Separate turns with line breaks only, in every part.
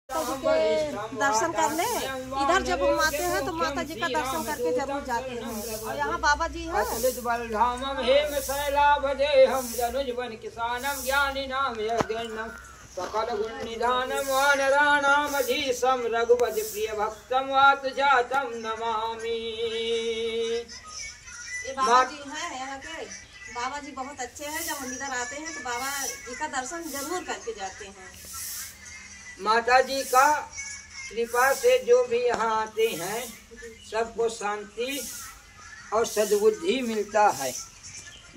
माता जी के दर्शन करने इधर जब हम आते हैं तो माता जी का दर्शन करके जरूर जाते हैं। और यहाँ बाबा जी हैं।
सकल गुण निधानम वानराणाम अधीशम रघुपति प्रिय भक्तम वात जातम नमामि।
ये बाबा जी हैं यहाँ के। बाबा जी बहुत अच्छे हैं। जब हम इधर आते हैं तो बाबा जी का दर्शन जरूर करके जाते हैं।
माता जी का कृपा से जो भी यहाँ आते हैं सबको शांति और सद्बुद्धि मिलता है।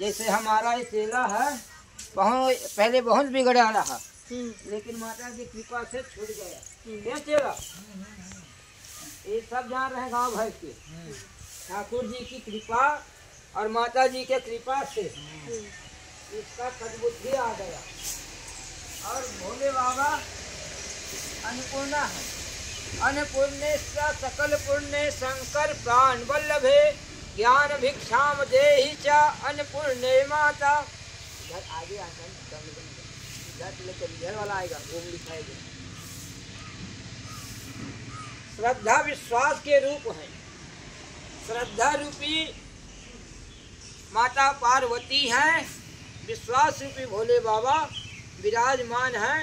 जैसे हमारा ये चेला है, पहले बहुत बिगड़ा रहा, लेकिन माता की कृपा से छूट गया। ये चेला ये सब जान रहे गाँव भर के। ठाकुर जी की कृपा और माता जी के कृपा से इसका सद्बुद्धि आ गया। और भोले बाबा अन्नपूर्णा है। अन्नपूर्णे सकल पुण्य शंकर प्राण वल्लभे ज्ञान भिक्षाम देहि च अन्नपूर्णे माता। इधर आगे इधर वाला आएगा, ओम लिखाएगा। श्रद्धा विश्वास के रूप है। श्रद्धा रूपी माता पार्वती हैं, विश्वास रूपी भोले बाबा विराजमान हैं।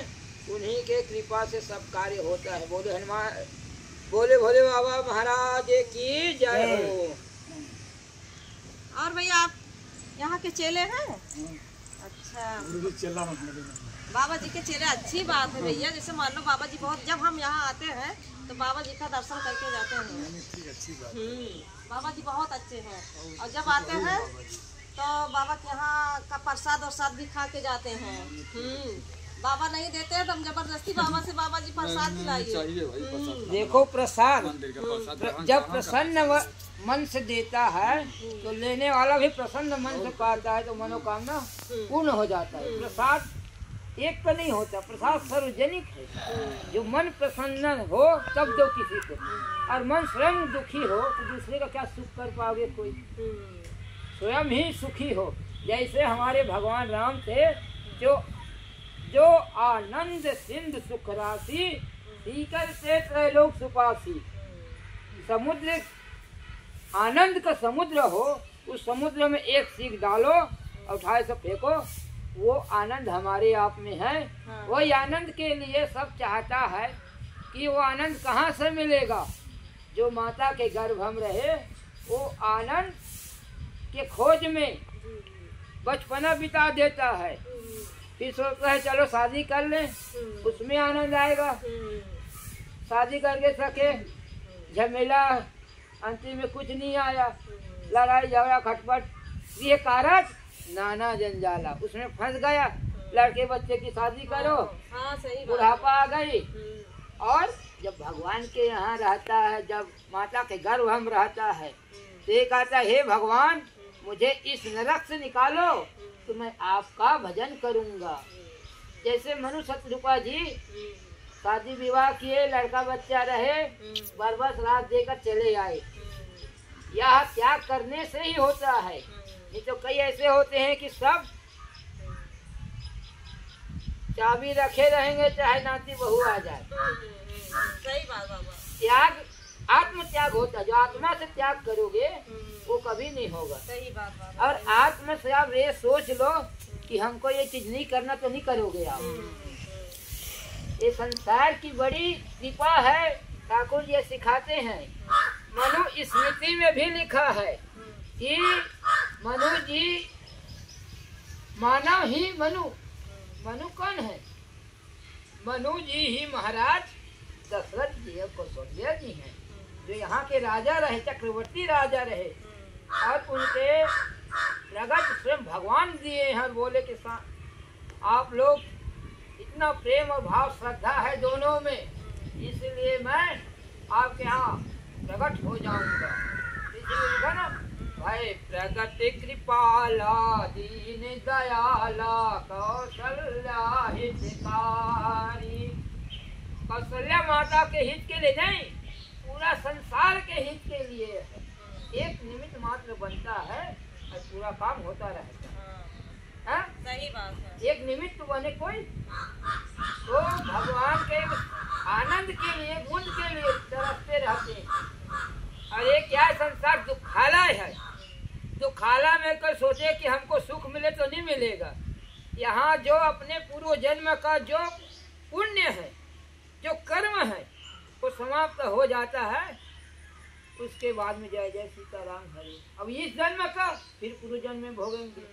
उन्हीं के कृपा से सब कार्य होता है। बोले हनुमान, बोले भोले बाबा महाराज की जय हो।
और भैया आप यहाँ के चेले हैं? अच्छा, बाबा जी के चेले, अच्छी बात है भैया। जैसे मान लो बाबा जी बहुत, जब हम यहाँ आते हैं तो बाबा जी का दर्शन करके जाते हैं। बाबा जी बहुत अच्छे हैं। और जब आते हैं तो बाबा के यहाँ का प्रसाद भी खा के जाते हैं। बाबा नहीं देते हैं तो हम जबरदस्ती बाबा से बाबा जी प्रसाद खिलाइए।
देखो प्रसाद जब प्रसन्न मन से देता है तो लेने वाला भी प्रसन्न मन से पाता है तो मनोकामना पूर्ण हो जाता है। प्रसाद एक का नहीं होता, प्रसाद सार्वजनिक है। जो मन प्रसन्न हो तब दो किसी को, और मन स्वयं दुखी हो तो दूसरे का क्या सुख कर पाओगे? कोई स्वयं ही सुखी हो। जैसे हमारे भगवान राम थे, जो आनंद सिंधु सुख राशि सीकर से त्रैलोक सुपासी। समुद्र आनंद का समुद्र हो, उस समुद्र में एक सीख डालो और उठाए सब फेंको, वो आनंद हमारे आप में है। वही आनंद के लिए सब चाहता है कि वो आनंद कहाँ से मिलेगा? जो माता के गर्भ हम रहे, वो आनंद के खोज में बचपना बिता देता है। फिर सोचता है चलो शादी कर लें, उसमें आनंद आएगा। शादी करके सके झमेला, अंतिम में कुछ नहीं आया, लड़ाई झगड़ा खटपट, ये कारक नाना जंजाला, उसमें फंस गया। लड़के बच्चे की शादी करो, बुढ़ापा आ गई। और जब भगवान के यहाँ रहता है, जब माता के गर्भ हम रहता है, तो ये कहता है हे भगवान मुझे इस नरक से निकालो तो मैं आपका भजन करूँगा। जैसे मनु शत्रुपा जी शादी विवाह किए, लड़का बच्चा रहे, बरबस रात देकर चले आए। यह त्याग करने से ही होता है। नहीं तो कई ऐसे होते हैं कि सब चाबी रखे रहेंगे चाहे नाती बहू आ जाए।
सही बात बाबा।
त्याग आत्म त्याग होता है। जो आत्मा से त्याग करोगे वो कभी नहीं होगा।
सही बात बाबा।
और आत्मा से आप ये सोच लो कि हमको ये चीज नहीं करना, तो नहीं करोगे आप। ये संसार की बड़ी कृपा है। ठाकुर जी सिखाते हैं, मनु स्मृति में भी लिखा है कि मनु जी मानव ही मनु। मनु कौन है? मनु जी ही महाराज दशरथ जी और कौशल्या जी हैं, जो यहाँ के राजा रहे, चक्रवर्ती राजा रहे। और उनके प्रगट स्वयं भगवान दिए हैं। बोले के साथ आप लोग इतना प्रेम और भाव श्रद्धा है दोनों में, इसलिए मैं आपके यहाँ प्रकट हो जाऊंगा। इसलिए ना भाई प्रगट कृपाला दीन दयाला कौशल्या हितकारी। कौशल्या माता के हित के लिए नहीं, पूरा संसार के हित के लिए है। एक निमित्त मात्र बनता है और पूरा काम होता रहता है।
सही बात है।
एक निमित्त बने कोई, तो भगवान के आनंद बूंद के लिए तरसते रहते हैं। अरे क्या संसार दुखालय है, दुखालय में कर सोचे कि हमको सुख मिले तो नहीं मिलेगा। यहाँ जो अपने पूर्व जन्म का जो पुण्य है, जो कर्म है, वो समाप्त हो जाता है। उसके बाद में जय जय सीताराम हरे। अब इस जन्म का फिर पूर्व जन्म में भोगेंगे।